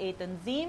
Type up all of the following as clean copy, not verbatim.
@attanzeem,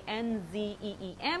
ATANZEEM,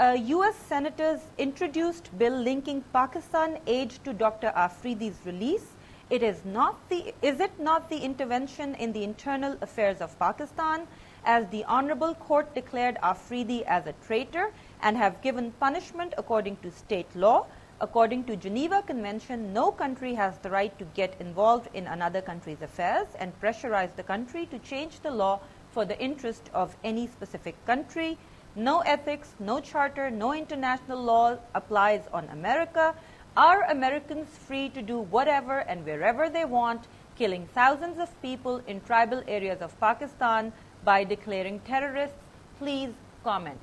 US senators introduced bill linking Pakistan aid to Dr. Afridi's release. Is it not the intervention in the internal affairs of Pakistan, as the Honorable Court declared Afridi as a traitor and have given punishment according to state law? According to Geneva Convention, no country has the right to get involved in another country's affairs and pressurize the country to change the law for the interest of any specific country. No ethics, no charter, no international law applies on America. Are Americans free to do whatever and wherever they want, killing thousands of people in tribal areas of Pakistan by declaring terrorists? Please comment.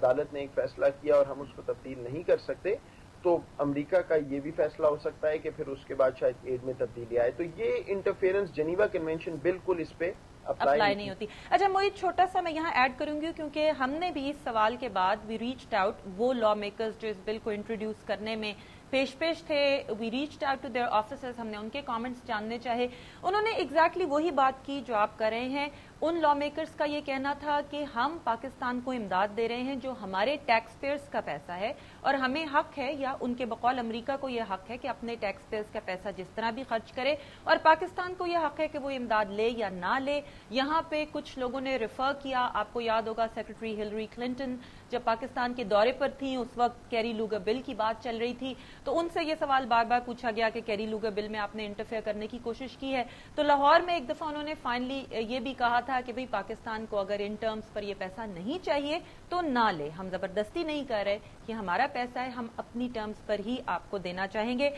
عدالت نے ایک فیصلہ کیا اور ہم اس کو تبدیل نہیں کر سکتے تو امریکہ کا یہ بھی فیصلہ ہو سکتا ہے کہ پھر اس کے بعد شاید ایڈ میں تبدیلی آئے. تو یہ انٹرفیئرنس جنیوا کنونشن بالکل اس پہ اپلائی نہیں ہوتی. اچھا موہت، چھوٹا سا میں یہاں ایڈ کروں گی کیونکہ ہم نے بھی اس سوال کے بعد وی ریچڈ آؤٹ، وہ لا میکرز جو اس بل کو انٹروڈیوس کرنے میں پیش تھے، we reached out to their offices, ہم نے ان کے کامنٹس جاننے چاہے. انہوں نے ایگزیکٹلی وہی بات کی جو آپ کر رہے ہیں. ان لا میکرز کا یہ کہنا تھا کہ ہم پاکستان کو امداد دے رہے ہیں جو ہمارے ٹیکس پیئرز کا پیسہ ہے، اور ہمیں حق ہے، یا ان کے بقول امریکہ کو یہ حق ہے کہ اپنے ٹیکس پیئرز کا پیسہ جس طرح بھی خرچ کرے، اور پاکستان کو یہ حق ہے کہ وہ امداد لے یا نہ لے. یہاں پہ کچھ لوگوں نے ریفر کیا، آپ کو یاد ہوگا سیکرٹری ہلری کلنٹن جب پاکستان کے دورے پر تھیں اس وقت کیری لوگر بل کی بات چل رہی تھی، تو ان سے یہ سوال بار بار پوچھا گیا کہ کیری لوگر بل میں آپ نے انٹرفیئر کرنے کی کوشش کی ہے. تو لاہور میں ایک دفعہ انہوں نے فائنلی یہ بھی کہا تھا کہ بھئی پاکستان کو اگر ان ٹرمز پر یہ پیسہ نہیں چاہیے تو نہ لے، ہم زبردستی نہیں کر رہے، یہ ہمارا پیسہ ہے، ہم اپنی ٹرمز پر ہی آپ کو دینا چاہیں گے.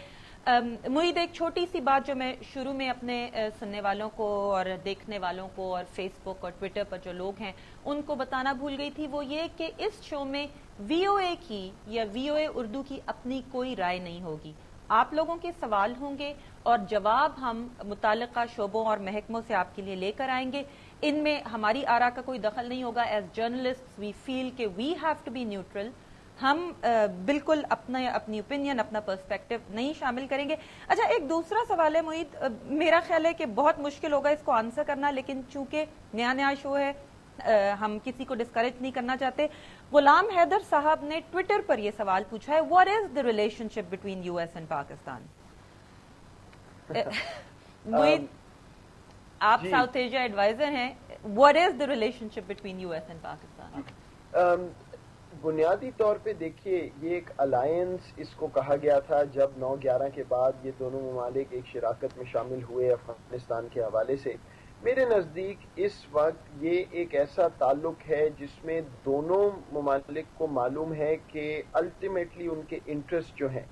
معید، ایک چھوٹی سی بات جو میں شروع میں اپنے سننے والوں کو اور دیکھنے والوں کو اور فیس بک اور ٹویٹر پر جو لوگ ہیں ان کو بتانا بھول گئی تھی، وہ یہ کہ اس شو میں وی او اے کی یا وی او اے اردو کی اپنی کوئی رائے نہیں ہوگی. آپ لوگوں کے سوال ہوں گے اور جواب ہم متعلقہ شعبوں اور محکموں سے آپ کے لیے لے کر آئیں گے. ان میں ہماری آراء کا کوئی دخل نہیں ہوگا. ایز جرنلسٹ وی فیل کہ we have to be neutral. ہم بالکل اپنی اوپینین، اپنا پرسپیکٹو نہیں شامل کریں گے. اچھا، ایک دوسرا سوال ہے معید، میرا خیال ہے کہ بہت مشکل ہوگا اس کو آنسر کرنا، لیکن چونکہ نیا شو ہے ہم کسی کو ڈسکریج نہیں کرنا چاہتے. غلام حیدر صاحب نے ٹویٹر پر یہ سوال پوچھا ہے، what is the relationship between you S and Pakistan? Moeed, آپ ساؤتھ ایشیا ایڈوائزر ہیں، what is the relationship between you S and Pakistan? بنیادی طور پہ دیکھیے، یہ ایک الائنس اس کو کہا گیا تھا جب 9/11 کے بعد یہ دونوں ممالک ایک شراکت میں شامل ہوئے افغانستان کے حوالے سے. میرے نزدیک اس وقت یہ ایک ایسا تعلق ہے جس میں دونوں ممالک کو معلوم ہے کہ الٹیمیٹلی ان کے انٹرسٹ جو ہیں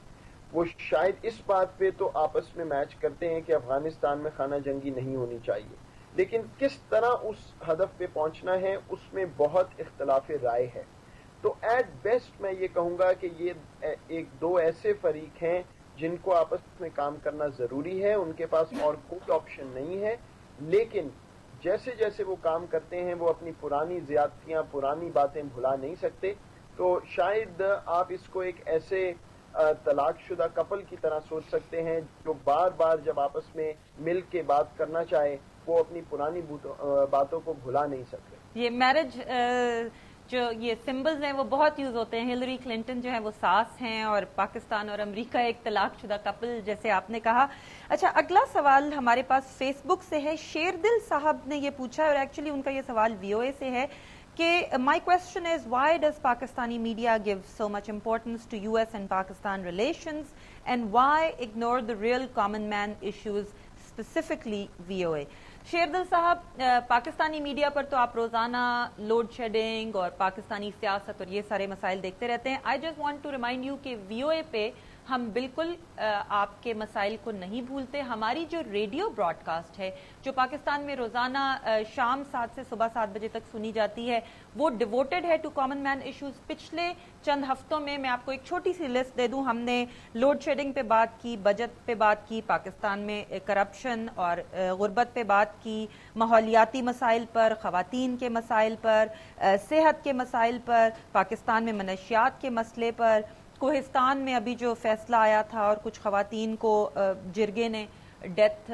وہ شاید اس بات پہ تو آپس میں میچ کرتے ہیں کہ افغانستان میں خانہ جنگی نہیں ہونی چاہیے، لیکن کس طرح اس ہدف پہ پہنچنا ہے اس میں بہت اختلاف رائے ہے. تو ایٹ بیسٹ میں یہ کہوں گا کہ یہ ایک دو ایسے فریق ہیں جن کو آپس میں کام کرنا ضروری ہے، ان کے پاس اور کوئی آپشن نہیں ہے. لیکن جیسے جیسے وہ کام کرتے ہیں وہ اپنی پرانی زیادتیاں، پرانی باتیں بھلا نہیں سکتے. تو شاید آپ اس کو ایک ایسے طلاق شدہ کپل کی طرح سوچ سکتے ہیں جو بار بار جب آپس میں مل کے بات کرنا چاہے وہ اپنی پرانی باتوں کو بھلا نہیں سکتے. یہ میرج جو یہ سمبلز ہیں وہ بہت یوز ہوتے ہیں. ہلری کلنٹن جو ہے وہ ساس ہیں اور پاکستان اور امریکہ ایک طلاق شدہ کپل، جیسے آپ نے کہا. اچھا، اگلا سوال ہمارے پاس فیس بک سے ہے. شیر دل صاحب نے یہ پوچھا ہے، اور ایکچولی ان کا یہ سوال وی او اے سے ہے کہ my question is why does Pakistani media give so much importance to U S and Pakistan relations and why ignore the real common man issues specifically V O A? Sher Dil صاحب، پاکستانی میڈیا پر تو آپ روزانہ لوڈ شیڈنگ اور پاکستانی سیاست اور یہ سارے مسائل دیکھتے رہتے ہیں. I just want to remind you کہ وی او اے پہ ہم بالکل آپ کے مسائل کو نہیں بھولتے. ہماری جو ریڈیو براڈ کاسٹ ہے جو پاکستان میں روزانہ شام 7 سے صبح 7 بجے تک سنی جاتی ہے، وہ ڈیووٹڈ ہے ٹو کامن مین ایشوز. پچھلے چند ہفتوں میں آپ کو ایک چھوٹی سی لسٹ دے دوں. ہم نے لوڈ شیڈنگ پہ بات کی، بجٹ پہ بات کی، پاکستان میں کرپشن اور غربت پہ بات کی، ماحولیاتی مسائل پر، خواتین کے مسائل پر، صحت کے مسائل پر، پاکستان میں منشیات کے مسئلے پر، کوہستان میں ابھی جو فیصلہ آیا تھا اور کچھ خواتین کو جرگے نے ڈیتھ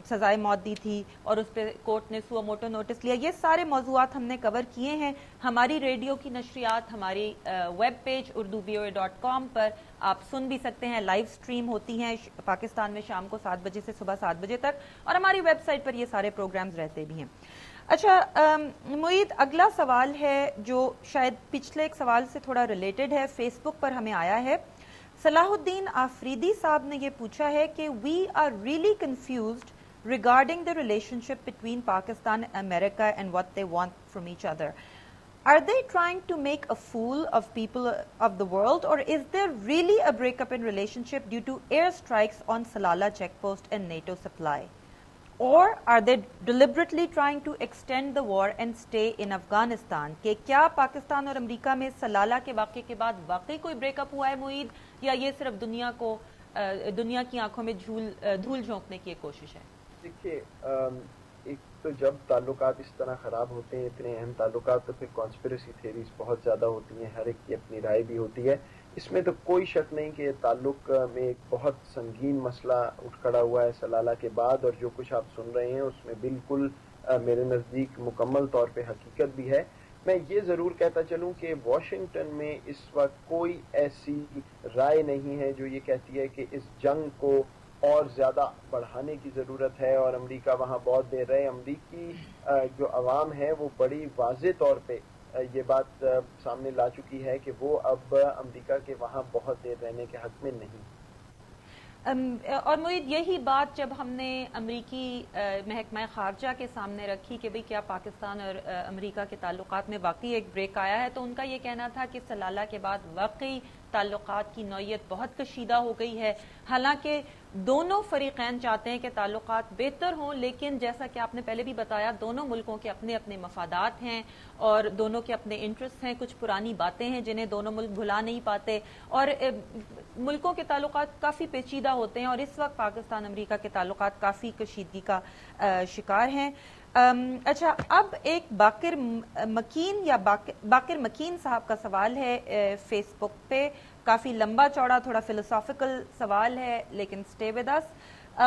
سزائے موت دی تھی اور اس پہ کورٹ نے سو موٹو نوٹس لیا. یہ سارے موضوعات ہم نے کور کیے ہیں. ہماری ریڈیو کی نشریات ہماری ویب پیج urduvoa.com پر آپ سن بھی سکتے ہیں. لائیو سٹریم ہوتی ہیں پاکستان میں شام کو 7 بجے سے صبح 7 بجے تک، اور ہماری ویب سائٹ پر یہ سارے پروگرامز رہتے بھی ہیں. اچھا معید، اگلا سوال ہے جو شاید پچھلے ایک سوال سے تھوڑا ریلیٹڈ ہے، فیس بک پر ہمیں آیا ہے. صلاح الدین آفریدی صاحب نے یہ پوچھا ہے کہ we are really confused regarding the relationship between Pakistan and America and what they want from each other. Are they trying to make a fool of people of the world, or is there really a breakup in relationship due to airstrikes on Salalah checkpost and NATO supply? or are they deliberately trying to extend the war and stay in Afghanistan? کہ کیا پاکستان اور امریکہ میں سلالہ کے واقعے کے بعد واقعی کوئی بریک اپ ہوا ہے معید، یا یہ صرف دنیا کی آنکھوں میں دھول جھونکنے کی ایک کوشش ہے؟ دیکھیے، ایک تو جب تعلقات اس طرح خراب ہوتے ہیں، اتنے اہم تعلقات، تو پھر کانسپریسی تھیریز بہت زیادہ ہوتی ہیں، ہر ایک کی اپنی رائے بھی ہوتی ہے. اس میں تو کوئی شک نہیں کہ تعلق میں ایک بہت سنگین مسئلہ اٹھ کھڑا ہوا ہے سلالہ کے بعد، اور جو کچھ آپ سن رہے ہیں اس میں بالکل میرے نزدیک مکمل طور پہ حقیقت بھی ہے. میں یہ ضرور کہتا چلوں کہ واشنگٹن میں اس وقت کوئی ایسی رائے نہیں ہے جو یہ کہتی ہے کہ اس جنگ کو اور زیادہ بڑھانے کی ضرورت ہے اور امریکہ وہاں بہت دیر رہے. امریکی جو عوام ہے وہ بڑی واضح طور پہ یہ بات سامنے لا چکی ہے کہ وہ اب امریکہ کے وہاں بہت دیر رہنے کے حق میں نہیں. اور معید یہی بات جب ہم نے امریکی محکمہ خارجہ کے سامنے رکھی کہ بھئی کیا پاکستان اور امریکہ کے تعلقات میں واقعی ایک بریک آیا ہے، تو ان کا یہ کہنا تھا کہ سلالہ کے بعد واقعی تعلقات کی نوعیت بہت کشیدہ ہو گئی ہے. حالانکہ دونوں فریقین چاہتے ہیں کہ تعلقات بہتر ہوں، لیکن جیسا کہ آپ نے پہلے بھی بتایا دونوں ملکوں کے اپنے اپنے مفادات ہیں اور دونوں کے اپنے انٹرسٹ ہیں، کچھ پرانی باتیں ہیں جنہیں دونوں ملک بھلا نہیں پاتے، اور ملکوں کے تعلقات کافی پیچیدہ ہوتے ہیں، اور اس وقت پاکستان امریکہ کے تعلقات کافی کشیدگی کا شکار ہیں. اچھا، اب ایک باقر مکین صاحب کا سوال ہے فیس بک پہ، کافی لمبا چوڑا، تھوڑا فلسافیکل سوال ہے، لیکن stay with us.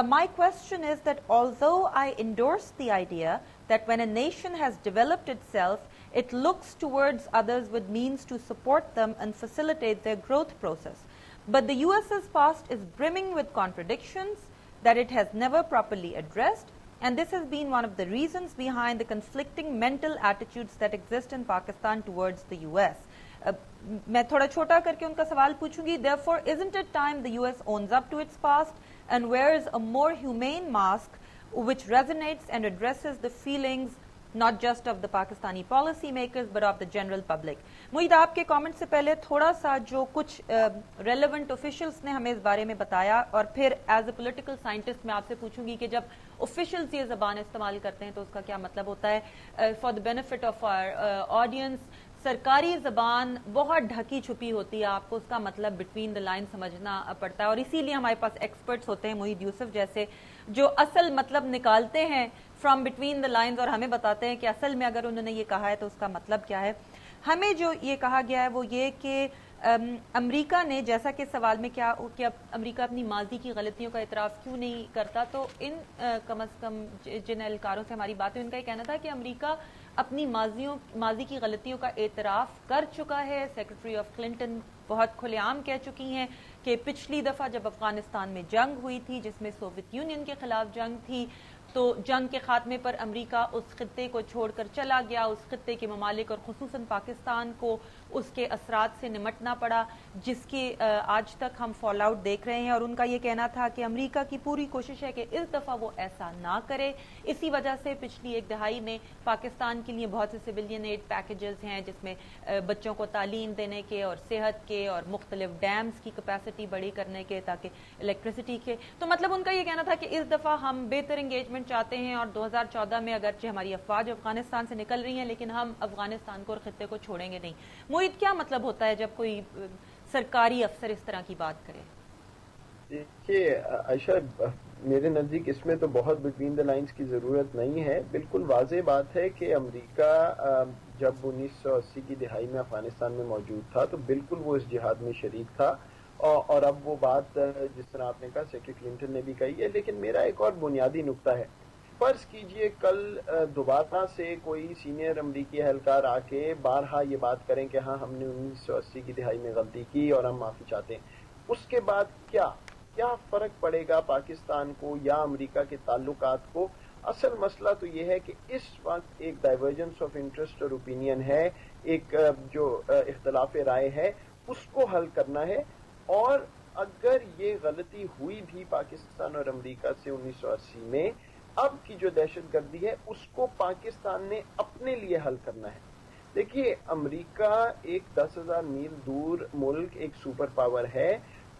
My question is that although I endorse the idea that when a nation has developed itself, it looks towards others with means to support them and facilitate their growth process. But the US's past is brimming with contradictions that it has never properly addressed, and this has been one of the reasons behind the conflicting mental attitudes that exist in Pakistan towards the US. میں تھوڑا چھوٹا کر کے ان کا سوال پوچھوں گی. Therefore, isn't it time the US owns up to its past and wears a more humane mask which resonates and addresses the feelings not just of the Pakistani policy makers but of the general public? Moeed, آپ کے comment سے پہلے تھوڑا سا جو کچھ relevant officials نے ہمیں اس بارے میں بتایا، اور پھر ایز اے پولیٹیکل سائنٹسٹ میں آپ سے پوچھوں گی کہ جب آفیشلس یہ زبان استعمال کرتے ہیں تو اس کا کیا مطلب ہوتا ہے. For the benefit of our audience, سرکاری زبان بہت ڈھکی چھپی ہوتی ہے، آپ کو اس کا مطلب بٹوین دا لائن سمجھنا پڑتا ہے، اور اسی لیے ہمارے پاس ایکسپرٹس ہوتے ہیں معید یوسف جیسے، جو اصل مطلب نکالتے ہیں فرام بٹوین دا لائنز اور ہمیں بتاتے ہیں کہ اصل میں اگر انہوں نے یہ کہا ہے تو اس کا مطلب کیا ہے. ہمیں جو یہ کہا گیا ہے وہ یہ کہ امریکہ نے، جیسا کہ سوال میں کیا کہ امریکہ اپنی ماضی کی غلطیوں کا اعتراف کیوں نہیں کرتا، تو ان کم از کم جن اہلکاروں سے ہماری بات ہے ان کا یہ کہنا تھا کہ امریکہ اپنی ماضی کی غلطیوں کا اعتراف کر چکا ہے. سیکرٹری آف کلنٹن بہت کھلے عام کہہ چکی ہیں کہ پچھلی دفعہ جب افغانستان میں جنگ ہوئی تھی جس میں سوویت یونین کے خلاف جنگ تھی، تو جنگ کے خاتمے پر امریکہ اس خطے کو چھوڑ کر چلا گیا، اس خطے کے ممالک اور خصوصاً پاکستان کو اس کے اثرات سے نمٹنا پڑا، جس کی آج تک ہم فال آؤٹ دیکھ رہے ہیں. اور ان کا یہ کہنا تھا کہ امریکہ کی پوری کوشش ہے کہ اس دفعہ وہ ایسا نہ کرے. اسی وجہ سے پچھلی ایک دہائی میں پاکستان کے لیے بہت سے سویلین ایڈ پیکیجز ہیں جس میں بچوں کو تعلیم دینے کے اور صحت کے اور مختلف ڈیمز کی کیپیسٹی بڑی کرنے کے تاکہ الیکٹریسٹی کے. تو مطلب ان کا یہ کہنا تھا کہ اس دفعہ ہم بہتر انگیجمنٹ چاہتے ہیں، اور 2014 میں اگرچہ ہماری افواج افغانستان سے نکل رہی ہیں لیکن ہم افغانستان کو اور خطے کو چھوڑیں گے نہیں. معید، کیا مطلب ہوتا ہے جب کوئی سرکاری افسر اس طرح کی بات کرے؟ دیکھیے عائشہ، میرے نزدیک اس میں تو بہت بٹوین دا لائنز کی ضرورت نہیں ہے. بالکل واضح بات ہے کہ امریکہ جب 1980 کی دہائی میں افغانستان میں موجود تھا تو بالکل وہ اس جہاد میں شریک تھا، اور اب وہ بات جس طرح آپ نے کہا سیکرٹری کلنٹن نے بھی کہی ہے. لیکن میرا ایک اور بنیادی نقطہ ہے، فرض کیجئے کل دوبارہ سے کوئی سینئر امریکی اہلکار آ کے بارہا یہ بات کریں کہ ہاں ہم نے 1980 کی دہائی میں غلطی کی اور ہم معافی چاہتے ہیں. اس کے بعد کیا فرق پڑے گا پاکستان کو یا امریکہ کے تعلقات کو؟ اصل مسئلہ تو یہ ہے کہ اس وقت ایک ڈائیورجنس آف انٹرسٹ اور اوپینین ہے، ایک جو اختلاف رائے ہے اس کو حل کرنا ہے. اور اگر یہ غلطی ہوئی بھی پاکستان اور امریکہ سے 1980 میں، اب کی جو دہشت گردی ہے اس کو پاکستان نے اپنے لیے حل کرنا ہے. دیکھیے، امریکہ ایک 10,000 میل دور ملک، ایک سپر پاور ہے،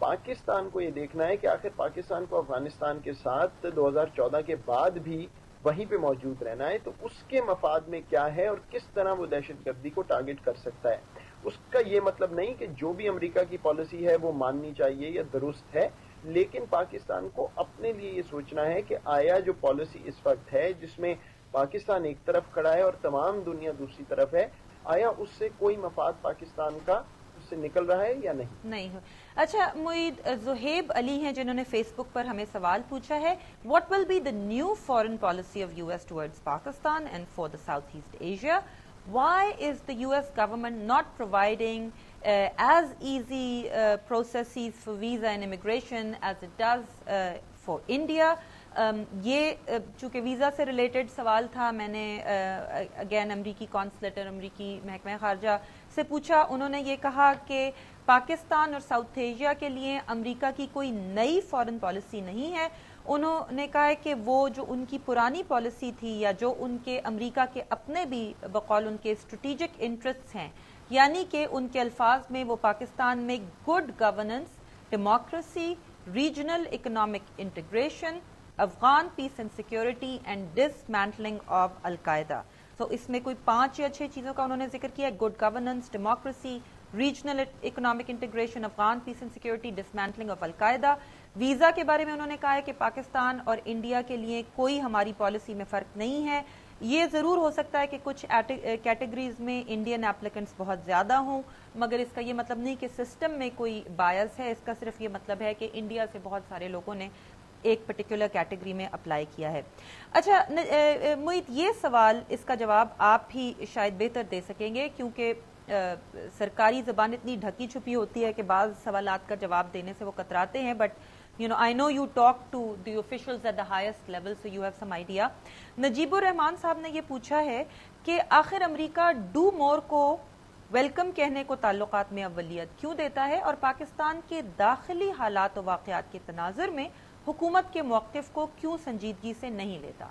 پاکستان کو یہ دیکھنا ہے کہ آخر پاکستان کو افغانستان کے ساتھ 2014 کے بعد بھی وہیں پہ موجود رہنا ہے، تو اس کے مفاد میں کیا ہے اور کس طرح وہ دہشت گردی کو ٹارگٹ کر سکتا ہے. اس کا یہ مطلب نہیں کہ جو بھی امریکہ کی پالیسی ہے وہ ماننی چاہیے یا درست ہے، لیکن پاکستان کو اپنے لیے یہ سوچنا ہے کہ آیا جو پالیسی اس وقت ہے جس میں پاکستان ایک طرف کھڑا ہے اور تمام دنیا دوسری طرف ہے، آیا اس سے کوئی مفاد پاکستان کا اس سے نکل رہا ہے یا نہیں. اچھا معید، زہیب علی ہیں جنہوں نے فیس بک پر ہمیں سوال پوچھا ہے، what will be the new foreign policy of US towards Pakistan and for the South East Asia? Why is the US government not providing as easy processes for visa and immigration as it does for India? یہ چونکہ visa سے related سوال تھا، میں نے again امریکی consulate اور امریکی محکمہ خارجہ سے پوچھا. انہوں نے یہ کہا کہ پاکستان اور ساؤتھ ایشیا کے لیے امریکہ کی کوئی نئی فارن پالیسی نہیں ہے. انہوں نے کہا ہے کہ وہ جو ان کی پرانی پالیسی تھی یا جو ان کے امریکہ کے اپنے بھی بقول ان کے اسٹریٹجک انٹرسٹس ہیں، یعنی کہ ان کے الفاظ میں وہ پاکستان میں good governance, democracy, regional economic integration, Afghan peace and security and dismantling of al-Qaeda. تو اس میں کوئی 5 یا 6 چیزوں کا انہوں نے ذکر کیا ہے: good governance, democracy, regional economic integration, Afghan peace and security, dismantling of al Qaeda. Visa کے بارے میں انہوں نے کہا ہے کہ پاکستان اور انڈیا کے لیے کوئی ہماری پالیسی میں فرق نہیں ہے. یہ ضرور ہو سکتا ہے کہ کچھ کیٹیگریز میں انڈین اپلیکنٹس بہت زیادہ ہوں، مگر اس کا یہ مطلب نہیں کہ سسٹم میں کوئی بایس ہے. اس کا صرف یہ مطلب ہے کہ انڈیا سے بہت سارے لوگوں نے ایک پرٹیکولر کیٹیگری میں اپلائی کیا ہے. اچھا معید، یہ سوال اس کا جواب آپ ہی شاید بہتر دے سکیں گے، کیونکہ سرکاری زبان اتنی ڈھکی چھپی ہوتی ہے کہ بعض سوالات کا جواب دینے سے وہ کتراتے ہیں. But I know you talk to the officials at the highest level, so you have some idea. نجیب الرحمان صاحب نے یہ پوچھا ہے کہ آخر امریکہ ڈو مور کو ویلکم کہنے کو تعلقات میں اولیت کیوں دیتا ہے اور پاکستان کے داخلی حالات و واقعات کے تناظر میں حکومت کے موقف کو کیوں سنجیدگی سے نہیں لیتا؟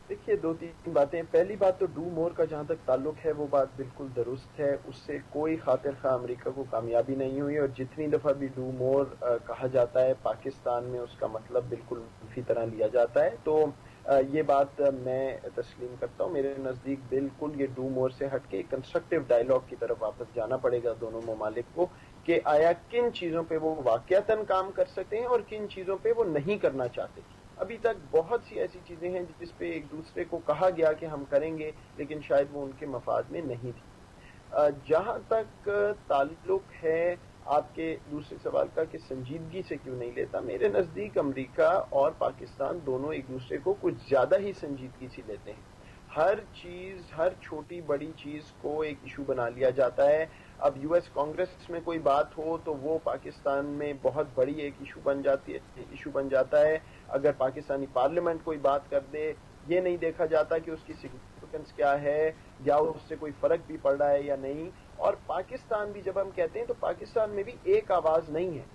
دیکھیے 2-3 باتیں. پہلی بات تو ڈو مور کا جہاں تک تعلق ہے وہ بات بالکل درست ہے، اس سے کوئی خاطر خواہ امریکہ کو کامیابی نہیں ہوئی، اور جتنی دفعہ بھی ڈو مور کہا جاتا ہے پاکستان میں اس کا مطلب بالکل منفی طرح لیا جاتا ہے. تو یہ بات میں تسلیم کرتا ہوں. میرے نزدیک بالکل یہ ڈو مور سے ہٹ کے کنسٹرکٹیو ڈائیلاگ کی طرف واپس جانا پڑے گا دونوں ممالک کو، کہ آیا کن چیزوں پہ وہ واقعتاً کام کر سکتے ہیں اور کن چیزوں پہ وہ نہیں کرنا چاہتے. ابھی تک بہت سی ایسی چیزیں ہیں جس پہ ایک دوسرے کو کہا گیا کہ ہم کریں گے، لیکن شاید وہ ان کے مفاد میں نہیں تھی. جہاں تک تعلق ہے آپ کے دوسرے سوال کا کہ سنجیدگی سے کیوں نہیں لیتا، میرے نزدیک امریکہ اور پاکستان دونوں ایک دوسرے کو کچھ زیادہ ہی سنجیدگی سے لیتے ہیں. ہر چیز، ہر چھوٹی بڑی چیز کو ایک ایشو بنا لیا جاتا ہے. اب US کانگریس میں کوئی بات ہو تو وہ پاکستان میں بہت بڑی ایک ایشو بن جاتا ہے. اگر پاکستانی پارلیمنٹ کوئی بات کر دے، یہ نہیں دیکھا جاتا کہ اس کی سگنیفیکنس کیا ہے یا اس سے کوئی فرق بھی پڑ رہا ہے یا نہیں. اور پاکستان بھی جب ہم کہتے ہیں تو پاکستان میں بھی ایک آواز نہیں ہے.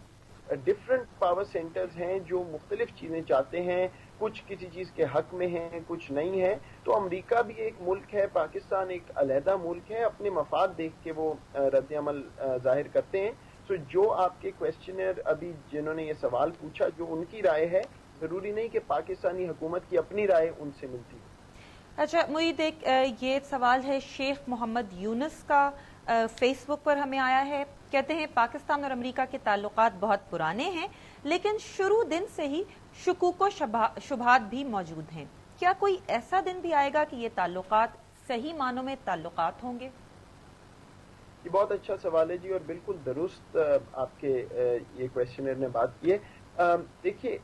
ڈفرنٹ پاور سینٹرز ہیں جو مختلف چیزیں چاہتے ہیں، کچھ کسی چیز کے حق میں ہیں، کچھ نہیں ہے. تو امریکہ بھی ایک ملک ہے، پاکستان ایک علیحدہ ملک ہے. اپنے مفاد دیکھ کے وہ رد عمل ظاہر کرتے ہیں. تو جو آپ کے کویسچنر ابھی جنہوں نے یہ سوال پوچھا، جو ان کی رائے ہے، ضروری نہیں کہ پاکستانی حکومت کی اپنی رائے ان سے ملتی. اچھا معید، یہ سوال ہے شیخ محمد یونس کا، فیس بک پر ہمیں آیا ہے. کہتے ہیں پاکستان اور امریکہ کے تعلقات بہت پرانے ہیں، لیکن شروع دن سے ہی شکوک و شبہات بھی موجود ہیں. کیا کوئی ایسا دن بھی آئے گا کہ یہ تعلقات صحیح معنوں میں تعلقات ہوں گے؟ یہ بہت اچھا سوال ہے جی، اور بالکل درست آپ کے یہ کویسچنر نے بات کی ہے. دیکھیے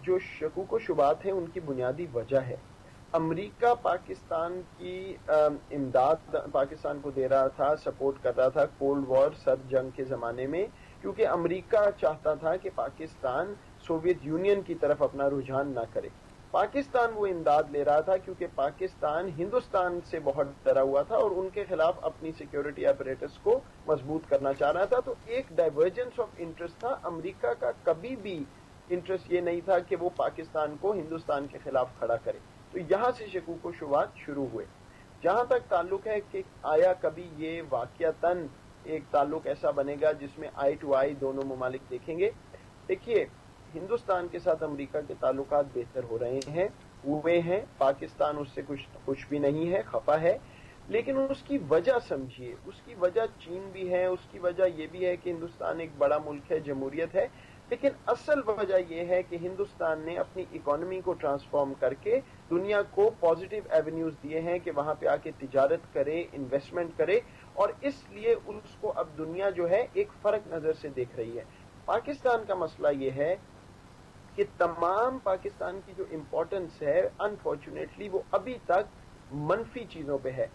جو شکوک و شبہات ہیں ان کی بنیادی وجہ ہے امریکہ پاکستان کی امداد پاکستان کو دے رہا تھا، سپورٹ کر رہا تھا کولڈ وار، سرد جنگ کے زمانے میں، کیونکہ امریکہ چاہتا تھا کہ پاکستان سوویت یونین کی طرف اپنا رجحان نہ کرے. پاکستان وہ امداد لے رہا تھا کیونکہ پاکستان ہندوستان سے بہت ڈرا ہوا تھا اور ان کے خلاف اپنی سیکیورٹی اپریٹس کو مضبوط کرنا چاہ رہا تھا. تو ایک ڈائیورجنس آف انٹرسٹ تھا. امریکہ کا کبھی بھی انٹرسٹ یہ نہیں تھا کہ وہ پاکستان کو ہندوستان کے خلاف کھڑا کرے. تو یہاں سے شکوک و شبہات شروع ہوئے. جہاں تک تعلق ہے کہ آیا کبھی یہ واقعتاً ایک تعلق ایسا بنے گا جس میں آئی ٹو آئی دونوں ممالک دیکھیں گے. دیکھیے ہندوستان کے ساتھ امریکہ کے تعلقات بہتر ہو رہے ہیں, ہوئے ہیں. پاکستان اس سے کچھ خوش بھی نہیں ہے, خفا ہے, لیکن اس کی وجہ سمجھیے. اس کی وجہ چین بھی ہے, اس کی وجہ یہ بھی ہے کہ ہندوستان ایک بڑا ملک ہے, جمہوریت ہے, لیکن اصل وجہ یہ ہے کہ ہندوستان نے اپنی اکانومی کو ٹرانسفارم کر کے دنیا کو پازیٹیو ایونیوز دیے ہیں کہ وہاں پہ آ کے تجارت کرے, انویسٹمنٹ کرے, اور اس لیے اس کو اب دنیا جو ہے ایک فرق نظر سے دیکھ رہی ہے. پاکستان کا مسئلہ یہ ہے کہ تمام پاکستان کی جو امپورٹنس ہے انفارچونیٹلی وہ ابھی تک منفی چیزوں پہ ہے,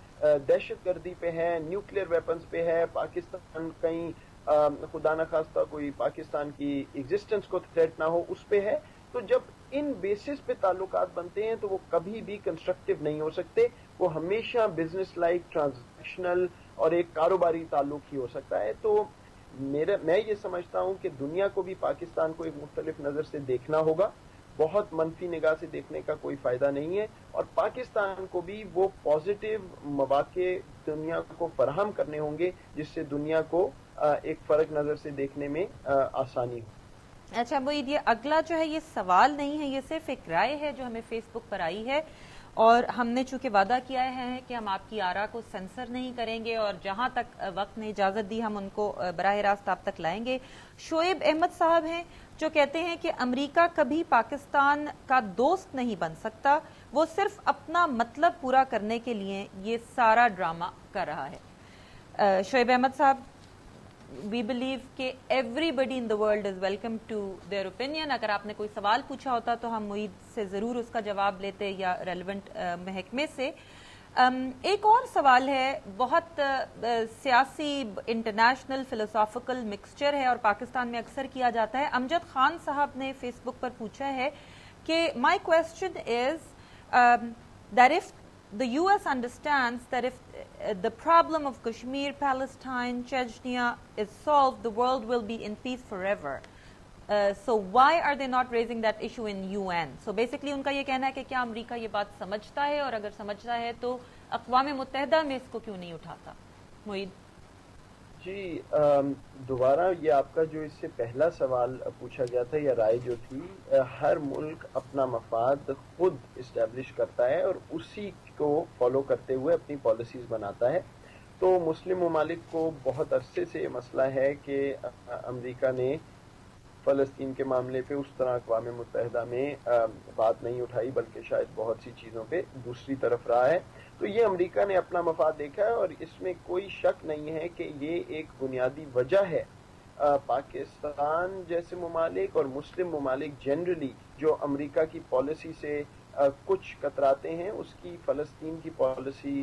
دہشت گردی پہ ہے, نیوکلیر ویپنز پہ ہے. پاکستان کہیں خدا نخواستہ کوئی پاکستان کی ایگزسٹنس کو تھریٹ نہ ہو اس پہ ہے. تو جب ان بیسس پہ تعلقات بنتے ہیں تو وہ کبھی بھی کنسٹرکٹیو نہیں ہو سکتے, وہ ہمیشہ بزنس لائک, ٹرانزیکشنل اور ایک کاروباری تعلق ہی ہو سکتا ہے. تو میں یہ سمجھتا ہوں کہ دنیا کو بھی پاکستان کو ایک مختلف نظر سے دیکھنا ہوگا, بہت منفی نگاہ سے دیکھنے کا کوئی فائدہ نہیں ہے, اور پاکستان کو بھی وہ پازیٹیو مواقع دنیا کو فراہم کرنے ہوں گے جس سے دنیا کو ایک فرق نظر سے دیکھنے میں آسانی ہو. اچھا معید, یہ اگلا جو ہے یہ سوال نہیں ہے, یہ صرف ایک رائے ہے جو ہمیں فیس بک پر آئی ہے, اور ہم نے چونکہ وعدہ کیا ہے کہ ہم آپ کی آراء کو سینسر نہیں کریں گے, اور جہاں تک وقت نے اجازت دی ہم ان کو براہ راست آپ تک لائیں گے. شعیب احمد صاحب ہیں جو کہتے ہیں کہ امریکہ کبھی پاکستان کا دوست نہیں بن سکتا, وہ صرف اپنا مطلب پورا کرنے کے لیے یہ سارا ڈرامہ کر رہا ہے. شعیب احمد صاحب, وی بلیو کہ everybody in the world is welcome to their opinion. اگر آپ نے کوئی سوال پوچھا ہوتا تو ہم معید سے ضرور اس کا جواب لیتے یا ریلیونٹ محکمے سے. ایک اور سوال ہے, بہت سیاسی انٹرنیشنل فلسافیکل مکسچر ہے اور پاکستان میں اکثر کیا جاتا ہے. امجد خان صاحب نے فیس بک پر پوچھا ہے کہ my question is that if the US understands that if the problem of Kashmir, Palestine, Chechnya is solved, the world will be in peace forever. So why are they not raising that issue in UN? So basically ان کا یہ کہنا ہے کہ کیا امریکہ یہ بات سمجھتا ہے, اور اگر سمجھتا ہے تو اقوام متحدہ میں اس کو کیوں نہیں اٹھاتا؟ معید جی, دوبارہ یہ آپ کا جو اس سے پہلا سوال پوچھا گیا تھا یا رائے جو تھی, ہر ملک اپنا مفاد خود اسٹیبلش کرتا ہے اور اسی کو فالو کرتے ہوئے اپنی پالیسیز بناتا ہے. تو مسلم ممالک کو بہت عرصے سے یہ مسئلہ ہے کہ امریکہ نے فلسطین کے معاملے پہ اس طرح اقوام متحدہ میں بات نہیں اٹھائی, بلکہ شاید بہت سی چیزوں پہ دوسری طرف رہا ہے. تو یہ امریکہ نے اپنا مفاد دیکھا ہے, اور اس میں کوئی شک نہیں ہے کہ یہ ایک بنیادی وجہ ہے. پاکستان جیسے ممالک اور مسلم ممالک جنرلی جو امریکہ کی پالیسی سے کچھ کتراتے ہیں, اس کی فلسطین کی پالیسی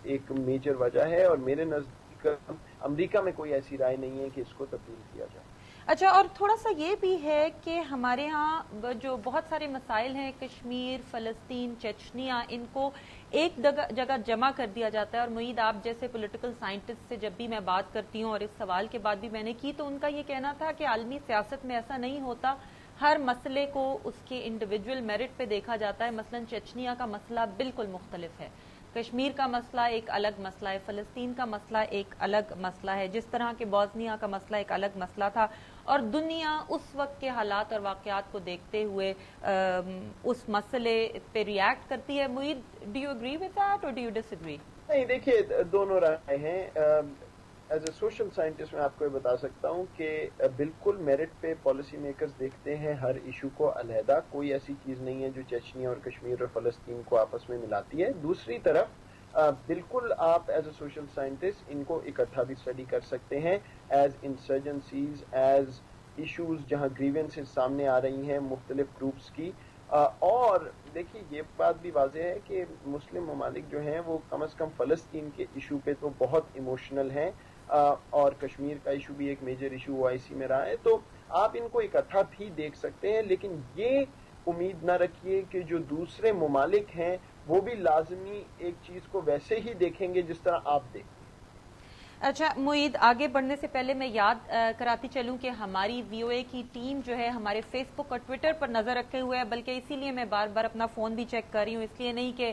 ایک میجر وجہ ہے, اور میرے نزدیک امریکہ میں کوئی ایسی رائے نہیں ہے کہ اس کو تبدیل کیا جائے. اچھا, اور تھوڑا سا یہ بھی ہے کہ ہمارے ہاں جو بہت سارے مسائل ہیں, کشمیر, فلسطین, چچنیا, ان کو ایک جگہ جمع کر دیا جاتا ہے. اور معید آپ جیسے پولیٹیکل سائنٹسٹ سے جب بھی میں بات کرتی ہوں, اور اس سوال کے بعد بھی میں نے کی, تو ان کا یہ کہنا تھا کہ عالمی سیاست میں ایسا نہیں ہوتا, ہر مسئلے کو اس کے انڈیویجول میرٹ پہ دیکھا جاتا ہے. مثلا چچنیا کا مسئلہ بالکل مختلف ہے, کشمیر کا مسئلہ ایک الگ مسئلہ ہے, فلسطین کا مسئلہ ایک الگ مسئلہ ہے, جس طرح کہ بوسنیا کا مسئلہ ایک الگ مسئلہ تھا, اور دنیا اس وقت کے حالات اور واقعات کو دیکھتے ہوئے اس مسئلے پہ ریئیکٹ کرتی ہے. Moeed, do you agree with that اور ڈو یو ڈس ایگری؟ نہیں, دیکھیے دونوں رائے ہیں. ایز اے سوشل سائنٹسٹ میں آپ کو یہ بتا سکتا ہوں کہ بالکل میرٹ پہ پالیسی میکرز دیکھتے ہیں ہر ایشو کو علیحدہ. کوئی ایسی چیز نہیں ہے جو چچنیا اور کشمیر اور فلسطین کو آپس میں ملاتی ہے. دوسری طرف بالکل آپ ایز اے سوشل سائنٹسٹ ان کو اکٹھا بھی اسٹڈی کر سکتے ہیں ایز انسرجنسیز, ایز ایشوز جہاں گریونسز سامنے آ رہی ہیں مختلف گروپس کی. اور دیکھیے یہ بات بھی واضح ہے کہ مسلم ممالک جو ہیں وہ کم از کم فلسطین کے ایشو پہ تو بہت ایموشنل ہیں, اور کشمیر کا ایشو بھی ایک میجر ایشو OIC میں رہا ہے. تو آپ ان کو اکٹھا بھی دیکھ سکتے ہیں, لیکن یہ امید نہ رکھیے کہ جو دوسرے ممالک ہیں وہ بھی لازمی ایک چیز کو ویسے ہی دیکھیں گے جس طرح آپ دیکھیں. اچھا معید, آگے بڑھنے سے پہلے میں یاد کراتی چلوں کہ ہماری VOA کی ٹیم جو ہے ہمارے فیس بک اور ٹویٹر پر نظر رکھے ہوئے ہے, بلکہ اسی لیے میں بار بار اپنا فون بھی چیک کر رہی ہوں, اس لیے نہیں کہ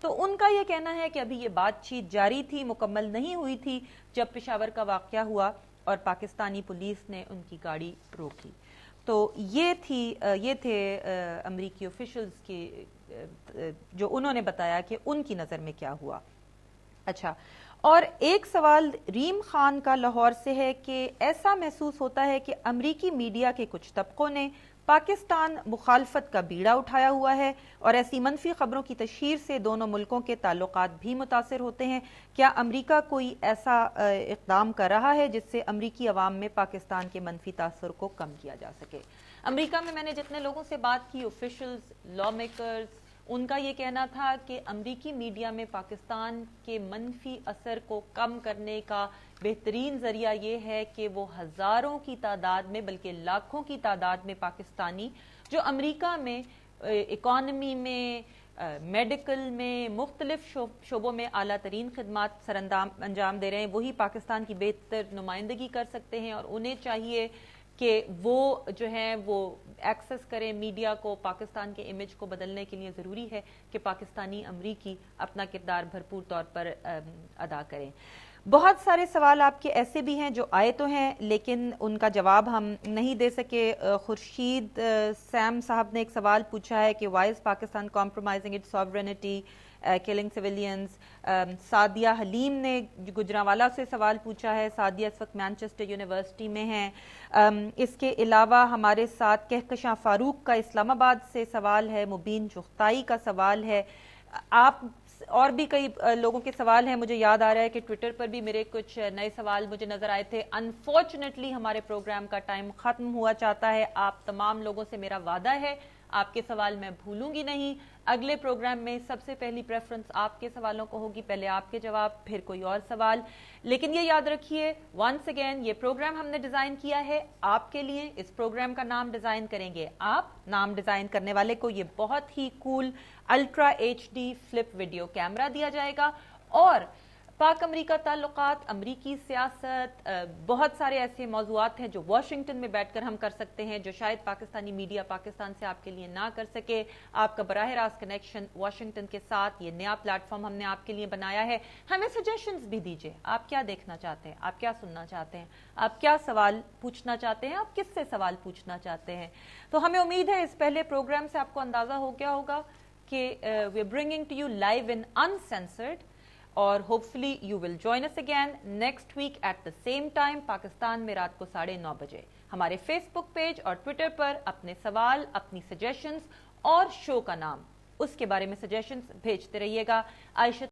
تو ان کا یہ کہنا ہے کہ ابھی یہ بات چیت جاری تھی, مکمل نہیں ہوئی تھی جب پشاور کا واقعہ ہوا اور پاکستانی پولیس نے ان کی گاڑی روک لی. تو یہ تھے امریکی آفیشلز کے جو انہوں نے بتایا کہ ان کی نظر میں کیا ہوا. اچھا, اور ایک سوال ریم خان کا لاہور سے ہے کہ ایسا محسوس ہوتا ہے کہ امریکی میڈیا کے کچھ طبقوں نے پاکستان مخالفت کا بیڑا اٹھایا ہوا ہے اور ایسی منفی خبروں کی تشہیر سے دونوں ملکوں کے تعلقات بھی متاثر ہوتے ہیں. کیا امریکہ کوئی ایسا اقدام کر رہا ہے جس سے امریکی عوام میں پاکستان کے منفی تاثر کو کم کیا جا سکے؟ امریکہ میں نے جتنے لوگوں سے بات کی, آفیشلز, لا میکرز, ان کا یہ کہنا تھا کہ امریکی میڈیا میں پاکستان کے منفی اثر کو کم کرنے کا بہترین ذریعہ یہ ہے کہ وہ ہزاروں کی تعداد میں بلکہ لاکھوں کی تعداد میں پاکستانی جو امریکہ میں اکانومی میں, میڈیکل میں, مختلف شعبوں میں اعلیٰ ترین خدمات انجام دے رہے ہیں, وہی پاکستان کی بہتر نمائندگی کر سکتے ہیں. اور انہیں چاہیے کہ وہ جو ہیں وہ ایکسس کریں میڈیا کو. پاکستان کے امیج کو بدلنے کے لیے ضروری ہے کہ پاکستانی امریکی اپنا کردار بھرپور طور پر ادا کریں. بہت سارے سوال آپ کے ایسے بھی ہیں جو آئے تو ہیں لیکن ان کا جواب ہم نہیں دے سکے. خورشید سیم صاحب نے ایک سوال پوچھا ہے کہ why is Pakistan compromising its sovereignty, killing civilians. Sadia Haleem نے گجرانوالہ سے سوال پوچھا ہے. سعدیہ اس وقت مانچسٹر یونیورسٹی میں ہیں. اس کے علاوہ ہمارے ساتھ کہکشاں فاروق کا اسلام آباد سے سوال ہے. مبین چغتائی کا سوال ہے. آپ اور بھی کئی لوگوں کے سوال ہیں. مجھے یاد آ رہا ہے کہ ٹویٹر پر بھی میرے کچھ نئے سوال مجھے نظر آئے تھے. انفارچونیٹلی ہمارے پروگرام کا ٹائم ختم ہوا چاہتا ہے. آپ تمام لوگوں سے میرا وعدہ ہے آپ کے سوال میں بھولوں گی نہیں. اگلے پروگرام میں سب سے پہلی پریفرنس آپ کے سوالوں کو ہوگی, پہلے آپ کے جواب پھر کوئی اور سوال. لیکن یہ یاد رکھیے ونس اگین یہ پروگرام ہم نے ڈیزائن کیا ہے آپ کے لیے. اس پروگرام کا نام ڈیزائن کریں گے آپ. نام ڈیزائن کرنے والے کو یہ بہت ہی cool ultra H D flip video camera دیا جائے گا. اور پاک امریکہ تعلقات, امریکی سیاست, بہت سارے ایسے موضوعات ہیں جو واشنگٹن میں بیٹھ کر ہم کر سکتے ہیں جو شاید پاکستانی میڈیا پاکستان سے آپ کے لیے نہ کر سکے. آپ کا براہ راست کنیکشن واشنگٹن کے ساتھ, یہ نیا پلیٹ فارم ہم نے آپ کے لیے بنایا ہے. ہمیں سجیشنز بھی دیجیے, آپ کیا دیکھنا چاہتے ہیں, آپ کیا سننا چاہتے ہیں, آپ کیا سوال پوچھنا چاہتے ہیں, آپ کس سے سوال پوچھنا چاہتے ہیں. تو ہمیں امید ہے اس پہلے پروگرام سے آپ کو اندازہ ہو گیا ہوگا کہ we are bringing to you live in uncensored. اور hopefully you will join us again next week at the same time Pakistan میں رات کو 9:30 بجے. ہمارے فیس بک پیج اور ٹویٹر پر اپنے سوال, اپنی سجیشنز اور شو کا نام, اس کے بارے میں سجیشنز بھیجتے رہیے گا. عائشہ